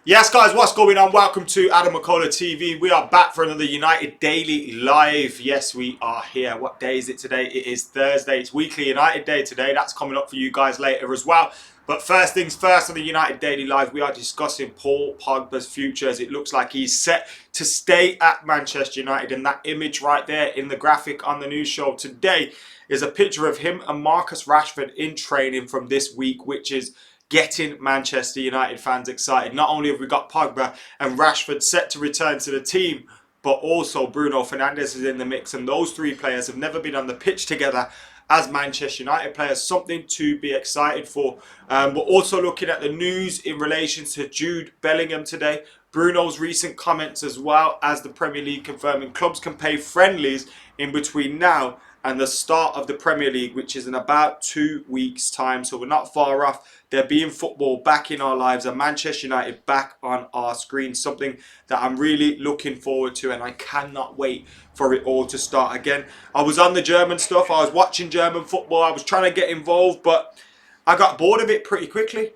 Yes, guys, what's going on? Welcome to AdamMcKola TV. We are back for another United Daily Live. Yes, we are here. What day is it today? It is Thursday. It's weekly United Day today. That's coming up for you guys later as well. But first things first, on the United Daily Live, we are discussing Paul Pogba's future, as it looks like he's set to stay at Manchester United. And that image right there in the graphic on the news show today is a picture of him and Marcus Rashford in training from this week, which is getting Manchester United fans excited. Not only have we got Pogba and Rashford set to return to the team, but also Bruno Fernandes is in the mix, and those three players have never been on the pitch together as Manchester United players. Something to be excited for. We're also looking at the news in relation to Jude Bellingham today. Bruno's recent comments, as well as the Premier League confirming clubs can pay friendlies in between now and the start of the Premier League, which is in about 2 weeks' time. So we're not far off there being football back in our lives and Manchester United back on our screen. Something that I'm really looking forward to, and I cannot wait for it all to start again. I was on the German stuff. I was watching German football. I was trying to get involved, but I got bored of it pretty quickly.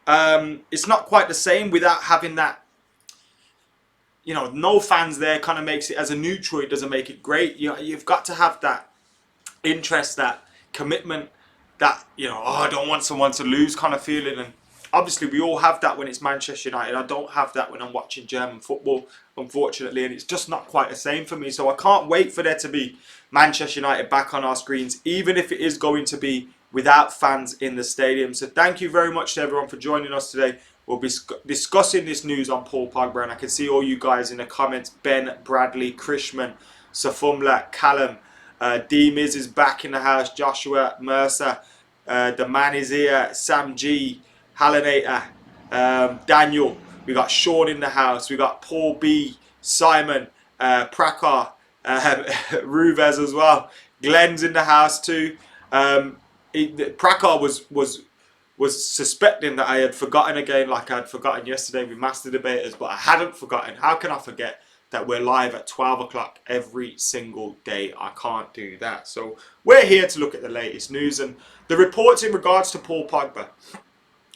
It's not quite the same without having that, no fans there kind of makes it, as a neutral, it doesn't make it great. You've got to have that interest, that commitment, that I don't want someone to lose kind of feeling. And obviously we all have that when it's Manchester United. I don't have that when I'm watching German football, unfortunately, and it's just not quite the same for me. So I can't wait for there to be Manchester United back on our screens, even if it is going to be without fans in the stadium. So thank you very much to everyone for joining us today. We'll be discussing this news on Paul Pogba, and I can see all you guys in the comments: Ben, Bradley, Krishman, Safumla, Callum, D-Miz is back in the house, Joshua, Mercer, the man is here, Sam G, Hallinator, Daniel, we got Sean in the house, we got Paul B, Simon, Prakar, Ruvez as well, Glenn's in the house too. Prakar was suspecting that I had forgotten again, like I had forgotten yesterday with Master Debaters, but I hadn't forgotten. How can I forget that we're live at 12 o'clock every single day? I can't do that. So we're here to look at the latest news, and the reports in regards to Paul Pogba,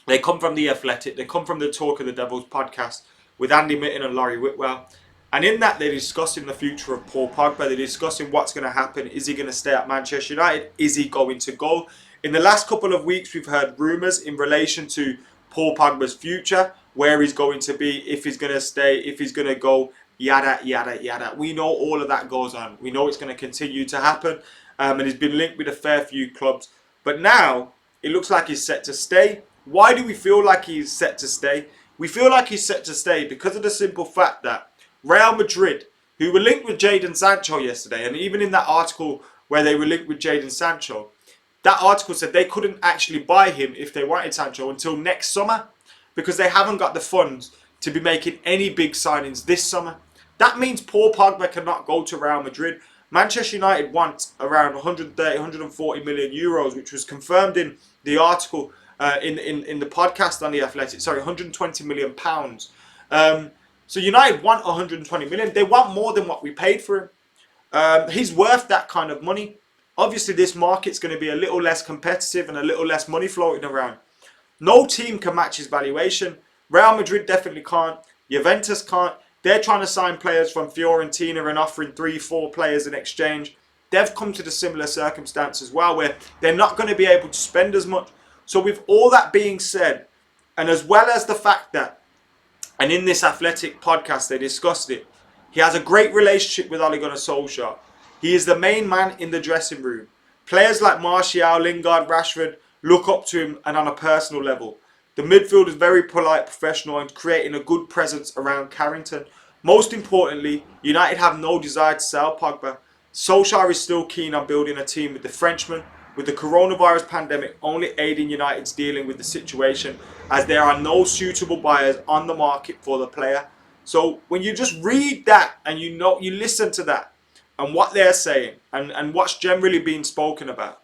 they come from The Athletic, they come from the Talk of the Devils podcast with Andy Mitten and Laurie Whitwell. And in that, they're discussing the future of Paul Pogba. They're discussing what's going to happen. Is he going to stay at Manchester United? Is he going to go? In the last couple of weeks, we've heard rumours in relation to Paul Pogba's future, where he's going to be, if he's going to stay, if he's going to go, yada, yada, yada. We know all of that goes on. We know it's going to continue to happen. And he's been linked with a fair few clubs. But now, it looks like he's set to stay. Why do we feel like he's set to stay? We feel like he's set to stay because of the simple fact that Real Madrid, who were linked with Jadon Sancho yesterday, and even in that article where they were linked with Jadon Sancho, that article said they couldn't actually buy him if they wanted Sancho until next summer, because they haven't got the funds to be making any big signings this summer. That means Paul Pogba cannot go to Real Madrid. Manchester United want around 130, 140 million euros, which was confirmed in the article in the podcast on The Athletic. Sorry, 120 million pounds. So United want 120 million. They want more than what we paid for him. He's worth that kind of money. Obviously, this market's going to be a little less competitive and a little less money floating around. No team can match his valuation. Real Madrid definitely can't. Juventus can't. They're trying to sign players from Fiorentina and offering 3-4 players in exchange. They've come to the similar circumstance as well, where they're not going to be able to spend as much. So with all that being said, and as well as the fact that, and in this Athletic podcast they discussed it, he has a great relationship with Ole Gunnar Solskjaer. He is the main man in the dressing room. Players like Martial, Lingard, Rashford look up to him, and on a personal level. The midfield is very polite, professional, and creating a good presence around Carrington. Most importantly, United have no desire to sell Pogba. Solskjaer is still keen on building a team with the Frenchman, with the coronavirus pandemic only aiding United's dealing with the situation, as there are no suitable buyers on the market for the player. So when you just read that and you listen to that and what they're saying and what's generally being spoken about,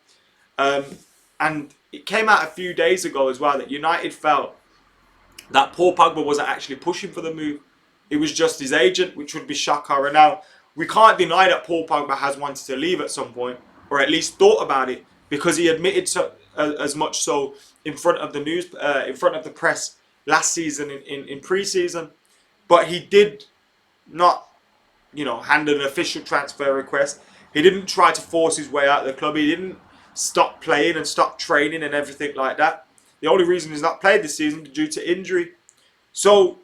and it came out a few days ago as well that United felt that Paul Pogba wasn't actually pushing for the move. It was just his agent, which would be shocker. And now we can't deny that Paul Pogba has wanted to leave at some point, or at least thought about it, because he admitted so, as much so in front of the news, in front of the press last season in pre-season, but he did not, hand an official transfer request. He didn't try to force his way out of the club. He didn't stop playing and stop training and everything like that. The only reason he's not played this season is due to injury. So,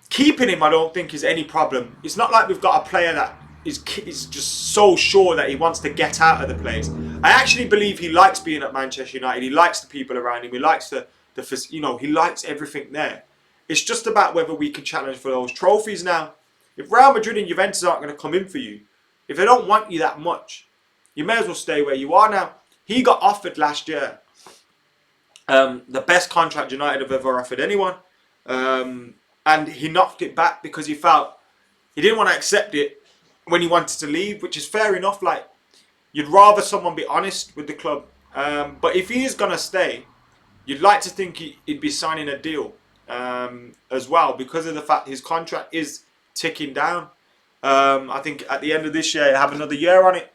keeping him I don't think is any problem. It's not like we've got a player that is just so sure that he wants to get out of the place. I actually believe he likes being at Manchester United. He likes the people around him. He likes he likes everything there. It's just about whether we can challenge for those trophies now. If Real Madrid and Juventus aren't going to come in for you, if they don't want you that much, you may as well stay where you are now. He got offered last year the best contract United have ever offered anyone. And he knocked it back because he felt he didn't want to accept it when he wanted to leave, which is fair enough. Like, you'd rather someone be honest with the club. But if he is going to stay, you'd like to think he'd be signing a deal as well, because of the fact his contract is ticking down. I think at the end of this year, he'll have another year on it.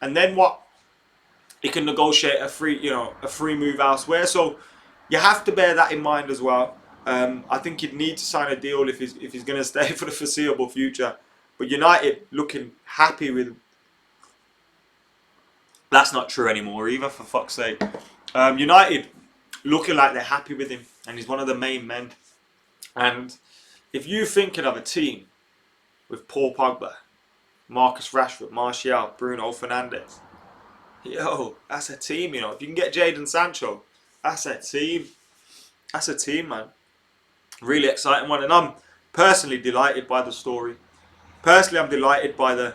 And then what? He can negotiate a free move elsewhere. So you have to bear that in mind as well. I think he'd need to sign a deal if he's going to stay for the foreseeable future. But United looking happy with... That's not true anymore either, for fuck's sake. United looking like they're happy with him, and he's one of the main men. And if you're thinking of a team with Paul Pogba, Marcus Rashford, Martial, Bruno Fernandes, that's a team, If you can get Jadon Sancho, that's a team. That's a team, man. Really exciting one. And I'm personally delighted by the story. Personally, I'm delighted by the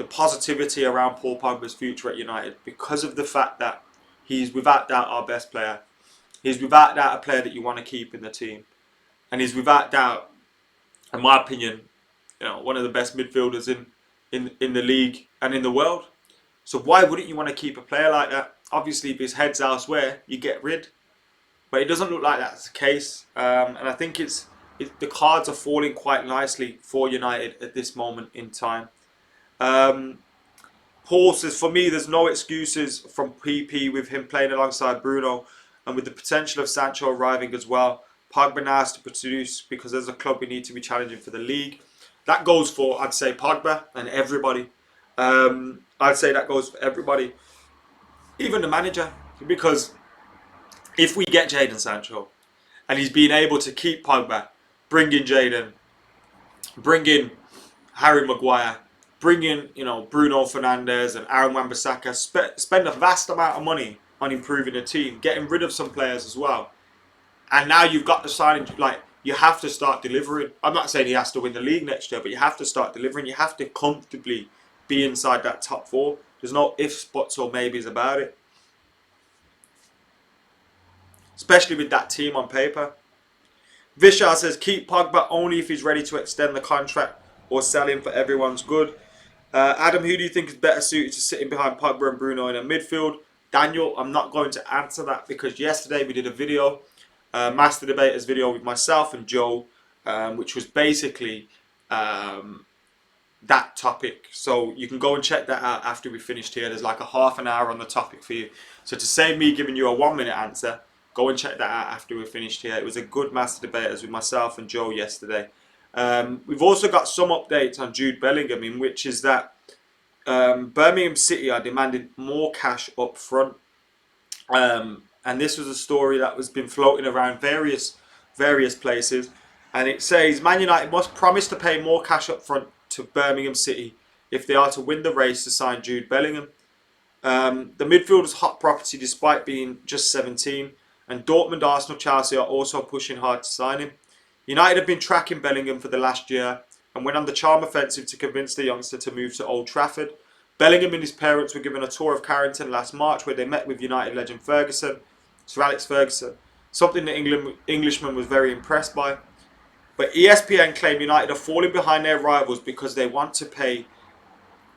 positivity around Paul Pogba's future at United, because of the fact that he's without doubt our best player. He's without doubt a player that you want to keep in the team. And he's without doubt, in my opinion, one of the best midfielders in the league and in the world. So why wouldn't you want to keep a player like that? Obviously, if his head's elsewhere, you get rid. But it doesn't look like that's the case. And I think the cards are falling quite nicely for United at this moment in time. Paul says, for me, there's no excuses from PP with him playing alongside Bruno, and with the potential of Sancho arriving as well. Pogba now has to produce, because as a club we need to be challenging for the league. That goes for, I'd say, Pogba and everybody. I'd say that goes for everybody, even the manager, because if we get Jadon Sancho and he's been able to keep Pogba, bring in Jadon, bring in Harry Maguire, bring in Bruno Fernandes and Aaron Wan-Bissaka, spend a vast amount of money on improving the team, getting rid of some players as well, and now you've got the signing. You have to start delivering. I'm not saying he has to win the league next year, but you have to start delivering. You have to comfortably be inside that top four. There's no ifs, buts or maybes about it, especially with that team on paper. Vishal says, keep Pogba only if he's ready to extend the contract or sell him for everyone's good. Adam, who do you think is better suited to sitting behind Pogba and Bruno in a midfield? Daniel, I'm not going to answer that, because yesterday we did a video, Master Debaters video with myself and Joe, which was basically that topic. So you can go and check that out after we finished here. There's like a half an hour on the topic for you. So to save me giving you a 1 minute answer, go and check that out after we're finished here. It was a good Master Debaters with myself and Joe yesterday. We've also got some updates on Jude Bellingham, in which is that Birmingham City are demanding more cash up front. And this was a story that was been floating around various places. And it says Man United must promise to pay more cash up front to Birmingham City if they are to win the race to sign Jude Bellingham. The midfielder's hot property despite being just 17. And Dortmund, Arsenal, Chelsea are also pushing hard to sign him. United have been tracking Bellingham for the last year and went on the charm offensive to convince the youngster to move to Old Trafford. Bellingham and his parents were given a tour of Carrington last March, where they met with United legend Sir Alex Ferguson, something the Englishman was very impressed by. But ESPN claim United are falling behind their rivals because they want to pay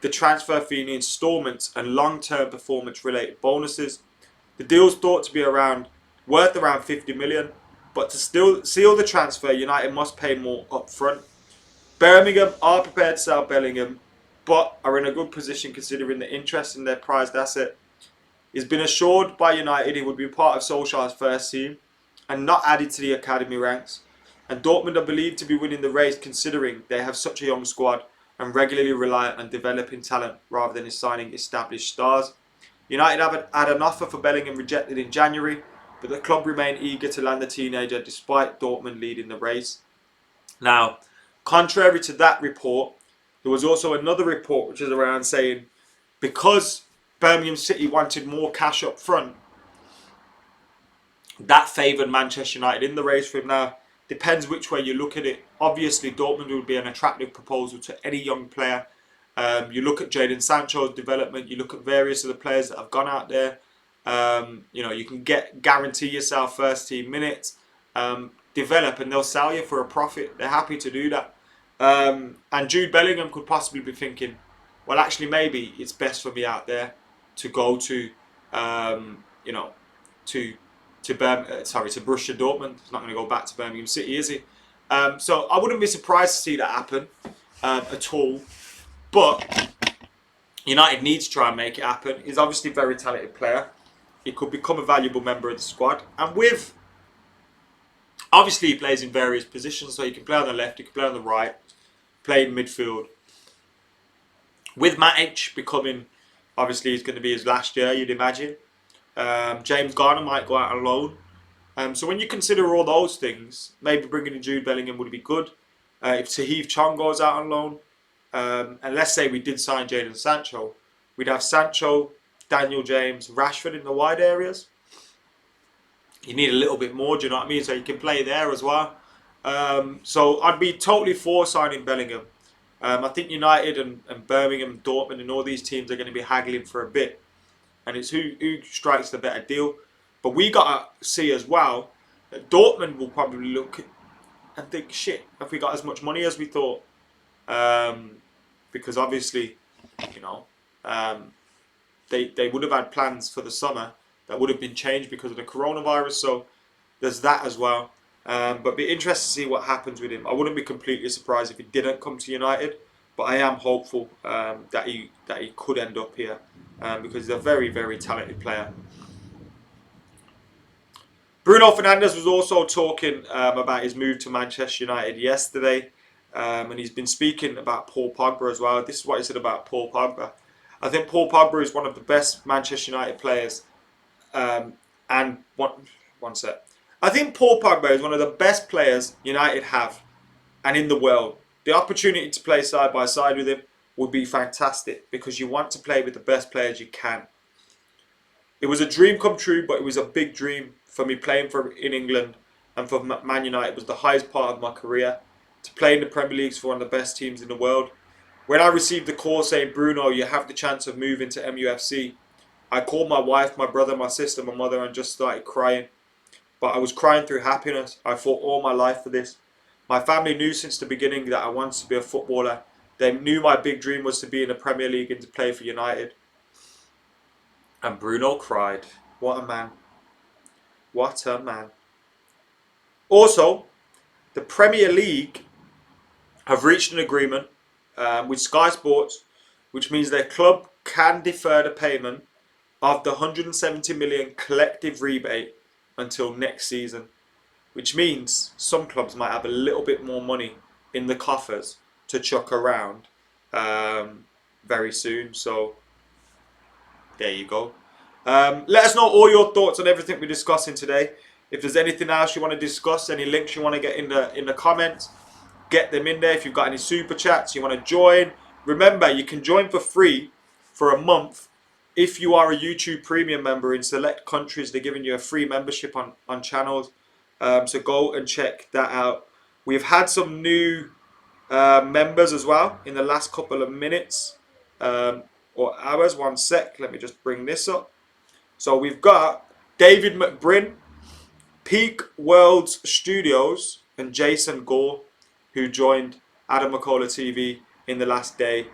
the transfer fee in instalments and long-term performance-related bonuses. The deal's thought to be worth around 50 million, but to still seal the transfer, United must pay more up front. Birmingham are prepared to sell Bellingham, but are in a good position considering the interest in their prized asset. He's been assured by United he would be part of Solskjaer's first team, and not added to the academy ranks. And Dortmund are believed to be winning the race considering they have such a young squad and regularly rely on developing talent rather than signing established stars. United have had an offer for Bellingham rejected in January, but the club remain eager to land the teenager despite Dortmund leading the race. Now, contrary to that report, there was also another report which is around saying because Birmingham City wanted more cash up front, that favoured Manchester United in the race for him. Now, depends which way you look at it. Obviously, Dortmund would be an attractive proposal to any young player. You look at Jadon Sancho's development. You look at various of the players that have gone out there. You can guarantee yourself first team minutes, develop, and they'll sell you for a profit. They're happy to do that. And Jude Bellingham could possibly be thinking, well, actually, maybe it's best for me out there to go to, to Borussia Dortmund. He's not going to go back to Birmingham City, is he? So I wouldn't be surprised to see that happen at all. But United needs to try and make it happen. He's obviously a very talented player. He could become a valuable member of the squad. And obviously he plays in various positions. So he can play on the left, he can play on the right, play in midfield. With Matic becoming, obviously it's going to be his last year, you'd imagine. James Garner might go out on loan. So when you consider all those things, maybe bringing in Jude Bellingham would be good. If Tahith Chong goes out on loan, and let's say we did sign Jadon Sancho, we'd have Sancho, Daniel James, Rashford in the wide areas. You need a little bit more, do you know what I mean? So you can play there as well. So I'd be totally for signing Bellingham. I think United and Birmingham, Dortmund and all these teams are going to be haggling for a bit. And it's who strikes the better deal. But we got to see as well that Dortmund will probably look and think, shit, have we got as much money as we thought? Because obviously, they would have had plans for the summer that would have been changed because of the coronavirus. So there's that as well. But be interested to see what happens with him. I wouldn't be completely surprised if he didn't come to United, but I am hopeful that he could end up here because he's a very, very talented player. Bruno Fernandes was also talking about his move to Manchester United yesterday, and he's been speaking about Paul Pogba as well. This is what he said about Paul Pogba. I think Paul Pogba is one of the best Manchester United players. One sec. I think Paul Pogba is one of the best players United have and in the world. The opportunity to play side by side with him would be fantastic because you want to play with the best players you can. It was a dream come true, but it was a big dream for me playing in England and for Man United. It was the highest part of my career. To play in the Premier League for one of the best teams in the world. When I received the call saying, Bruno, you have the chance of moving to MUFC, I called my wife, my brother, my sister, my mother and just started crying. But I was crying through happiness. I fought all my life for this. My family knew since the beginning that I wanted to be a footballer. They knew my big dream was to be in the Premier League and to play for United. And Bruno cried. What a man. What a man. Also, the Premier League have reached an agreement with Sky Sports, which means their club can defer the payment of the 170 million collective rebate until next season, which means some clubs might have a little bit more money in the coffers to chuck around very soon. So there you go. Let us know all your thoughts on everything we're discussing today. If there's anything else you want to discuss, any links you want to get in the comments, get them in there. If you've got any super chats you want to join, remember you can join for free for a month if you are a YouTube Premium member in select countries. They're giving you a free membership on channels. So go and check that out. We've had some new members as well in the last couple of minutes or hours. One sec, let me just bring this up. So we've got David McBrin, Peak Worlds Studios and Jason Gore, who joined AdamMcKola TV in the last day.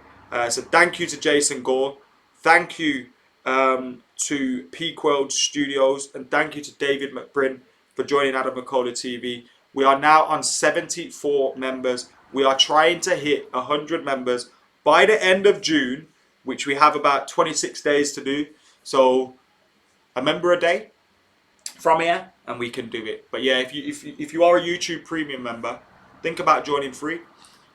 So thank you to Jason Gore. Thank you to Peak Worlds Studios. And thank you to David McBrin for joining AdamMcKola TV. We are now on 74 members. We are trying to hit 100 members by the end of June, which we have about 26 days to do. So a member a day. from here, and we can do it. But yeah, if you are a YouTube Premium member, think about joining free,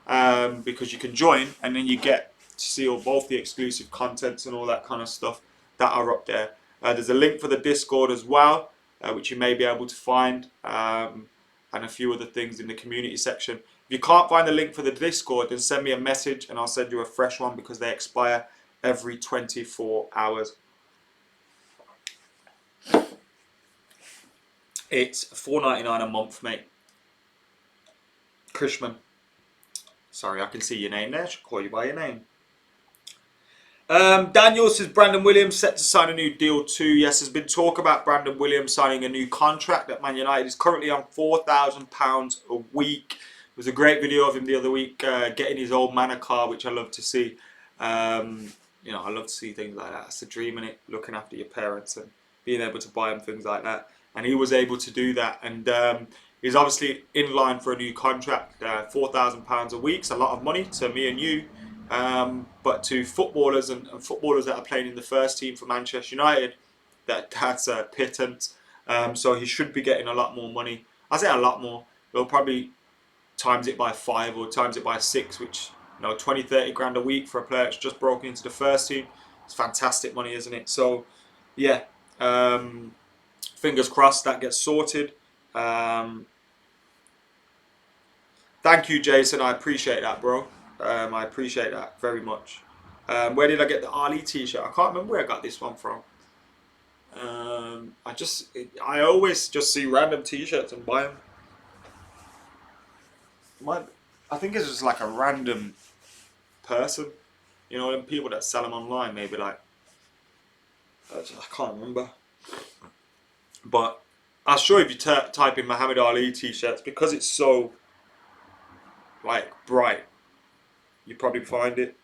because you can join and then you get to see all both the exclusive contents and all that kind of stuff that are up there. There's a link for the Discord as well, which you may be able to find, and a few other things in the community section. If you can't find the link for the Discord, then send me a message and I'll send you a fresh one, because they expire every 24 hours. It's $4.99 a month, mate. Krishman. Sorry, I can see your name there. I should call you by your name. Daniel says Brandon Williams set to sign a new deal too. Yes, there's been talk about Brandon Williams signing a new contract at Man United. He's currently on £4,000 a week. There was a great video of him the other week getting his old manor car, which I love to see. You know, I love to see things like that. It's a dream, innit? Looking after your parents and being able to buy them things like that. And he was able to do that. And he's obviously in line for a new contract. £4,000 a week. It's a lot of money to me and you. But to footballers and footballers that are playing in the first team for Manchester United, that's a pittance. So he should be getting a lot more money. I say a lot more. They'll probably times it by 5 or times it by 6, which, you know, 20, 30 grand a week for a player that's just broken into the first team. It's fantastic money, isn't it? So, yeah, fingers crossed that gets sorted. Thank you, Jason. I appreciate that, bro. I appreciate that very much. Where did I get the Ali t-shirt? I can't remember where I got this one from. I always just see random t-shirts and buy them. I think it's just like a random person. You know, them people that sell them online, maybe like, I can't remember. But I'm sure if you type in Muhammad Ali t-shirts, because it's so like bright, you probably find it.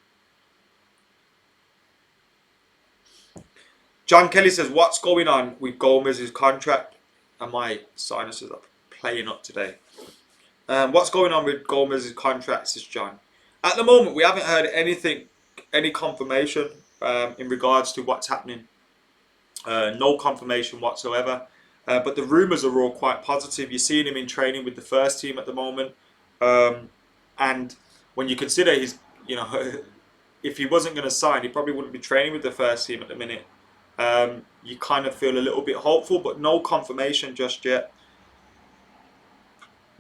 John Kelly says, what's going on with Gomez's contract? And my sinuses are playing up today. What's going on with Gomez's contract, says John? At the moment, we haven't heard anything, any confirmation in regards to what's happening. No confirmation whatsoever. But the rumours are all quite positive. You're seeing him in training with the first team at the moment. And when you consider his, you know, if he wasn't going to sign, he probably wouldn't be training with the first team at the minute. You kind of feel a little bit hopeful, but no confirmation just yet.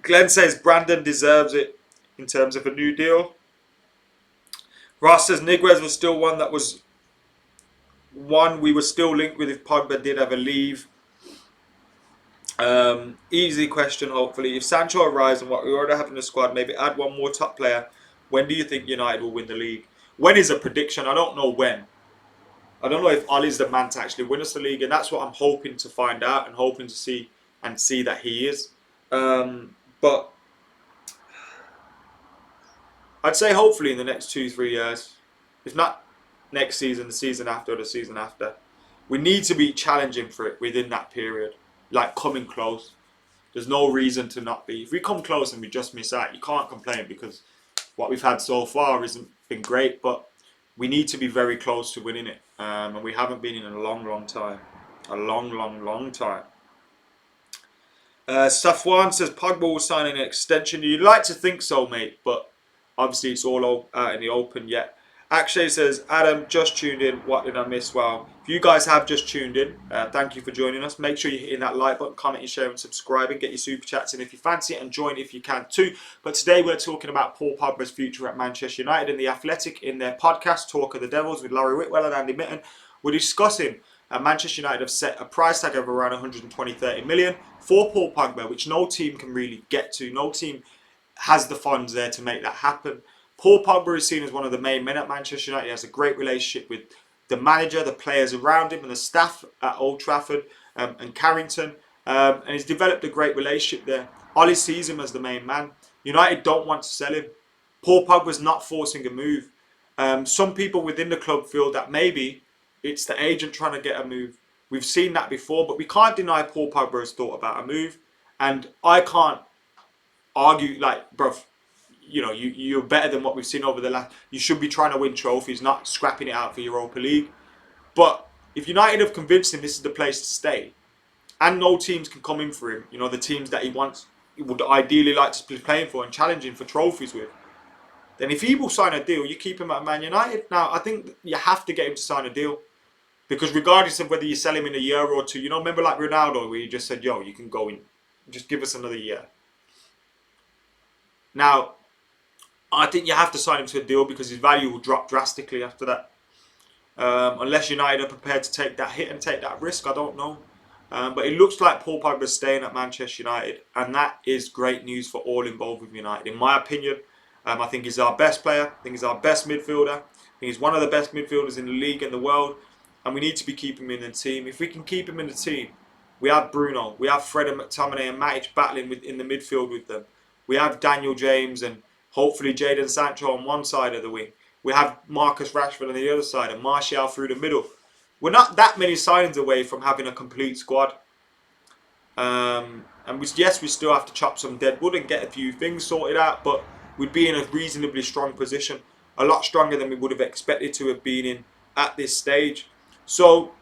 Glenn says Brandon deserves it in terms of a new deal. Ross says Niguez was still one that was one we were still linked with if Pogba did ever leave. Easy question, hopefully. If Sancho arrives and what we already have in the squad, maybe add one more top player, when do you think United will win the league? When is a prediction? I don't know when. I don't know if Ollie's the man to actually win us the league, and that's what I'm hoping to find out and hoping to see that he is. But I'd say hopefully in the next 2-3 years. If not next season, the season after, or the season after. We need to be challenging for it within that period. Like coming close. There's no reason to not be. If we come close and we just miss out, you can't complain, because what we've had so far hasn't been great, but we need to be very close to winning it. And we haven't been in a long, long time. A long, long, long time. Safwan says Pogba will sign an extension. You'd like to think so, mate, but obviously it's all out in the open yet. Akshay says, Adam, just tuned in. What did I miss? Well, if you guys have just tuned in, thank you for joining us. Make sure you're hitting that like button, commenting, sharing, subscribing. Get your super chats in if you fancy it, and join if you can too. But today we're talking about Paul Pogba's future at Manchester United. And The Athletic, in their podcast, Talk of the Devils, with Laurie Whitwell and Andy Mitten, we're discussing Manchester United have set a price tag of around 120-30 million for Paul Pogba, which no team can really get to. No team has the funds there to make that happen. Paul Pogba is seen as one of the main men at Manchester United. He has a great relationship with the manager, the players around him, and the staff at Old Trafford and Carrington. And he's developed a great relationship there. Ollie sees him as the main man. United don't want to sell him. Paul Pogba's not forcing a move. Some people within the club feel that maybe it's the agent trying to get a move. We've seen that before, but we can't deny Paul Pogba has thought about a move. And I can't argue, like, bruv, you know, you're better than what we've seen over the last. You should be trying to win trophies, not scrapping it out for Europa League. But if United have convinced him this is the place to stay, and no teams can come in for him. You know, the teams that he would ideally like to be playing for and challenging for trophies with. Then if he will sign a deal, you keep him at Man United. Now, I think you have to get him to sign a deal. Because regardless of whether you sell him in a year or two, you know, remember like Ronaldo where you just said, yo, you can go in. Just give us another year. Now, I think you have to sign him to a deal because his value will drop drastically after that. Unless United are prepared to take that hit and take that risk, I don't know. But it looks like Paul Pogba is staying at Manchester United, and that is great news for all involved with United. In my opinion, I think he's our best player. I think he's our best midfielder. I think he's one of the best midfielders in the league and the world, and we need to be keeping him in the team. If we can keep him in the team, we have Bruno, we have Fred and McTominay and Matic battling in the midfield with them. We have Daniel James and hopefully Jadon Sancho on one side of the wing. We have Marcus Rashford on the other side and Martial through the middle. We're not that many signings away from having a complete squad. Yes, we still have to chop some dead wood and get a few things sorted out, but we'd be in a reasonably strong position. A lot stronger than we would have expected to have been in at this stage. So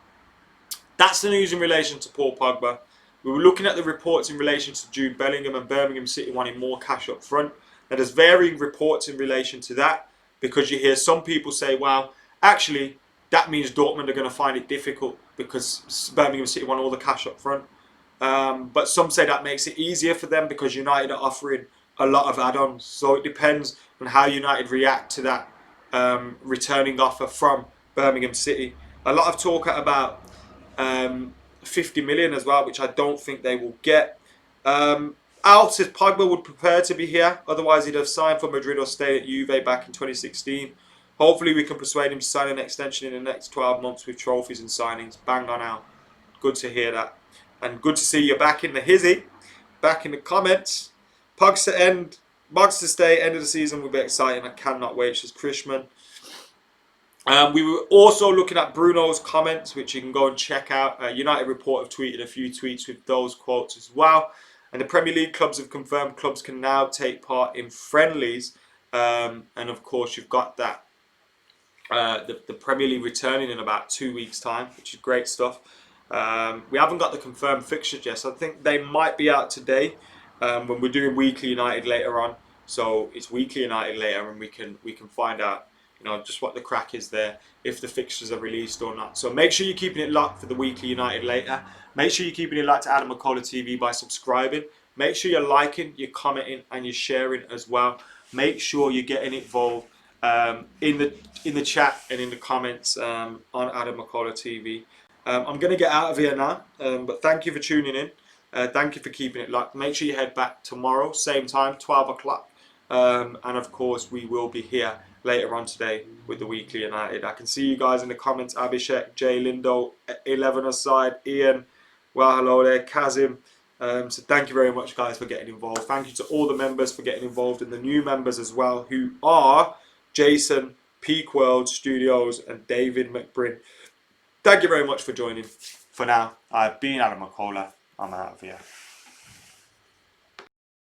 that's the news in relation to Paul Pogba. We were looking at the reports in relation to Jude Bellingham and Birmingham City wanting more cash up front. Now there's varying reports in relation to that because you hear some people say, well, actually, that means Dortmund are going to find it difficult because Birmingham City want all the cash up front. But some say that makes it easier for them because United are offering a lot of add-ons. So it depends on how United react to that returning offer from Birmingham City. A lot of talk about 50 million as well, which I don't think they will get. Al says Pogba would prefer to be here, otherwise he'd have signed for Madrid or stayed at Juve back in 2016. Hopefully we can persuade him to sign an extension in the next 12 months with trophies and signings. Bang on Al. Good to hear that. And good to see you back in the hizzy, back in the comments. Pogs to stay, end of the season will be exciting. I cannot wait, says Krishman. We were also looking at Bruno's comments, which you can go and check out. United Report have tweeted a few tweets with those quotes as well. And the Premier League clubs have confirmed clubs can now take part in friendlies. And of course, you've got that. The Premier League returning in about 2 weeks' time, which is great stuff. We haven't got the confirmed fixtures yet, so I think they might be out today when we're doing Weekly United later on. So it's Weekly United later, and we can find out, you know, just what the crack is there, if the fixtures are released or not. So make sure you're keeping it locked for the Weekly United later. Make sure you're keeping it locked to AdamMcKola TV by subscribing. Make sure you're liking, you're commenting, and you're sharing as well. Make sure you're getting involved in the chat and in the comments on AdamMcKola TV. I'm going to get out of here now, but thank you for tuning in. Thank you for keeping it locked. Make sure you head back tomorrow, same time, 12 o'clock. And of course, we will be here later on today with the Weekly United. I can see you guys in the comments. Abhishek, Jay Lindo, 11 aside, Ian, well, hello there, Kazim. So thank you very much, guys, for getting involved. Thank you to all the members for getting involved and the new members as well, who are Jason, Peak World Studios, and David McBrin. Thank you very much for joining. For now, I've been AdamMcKola. I'm out of here.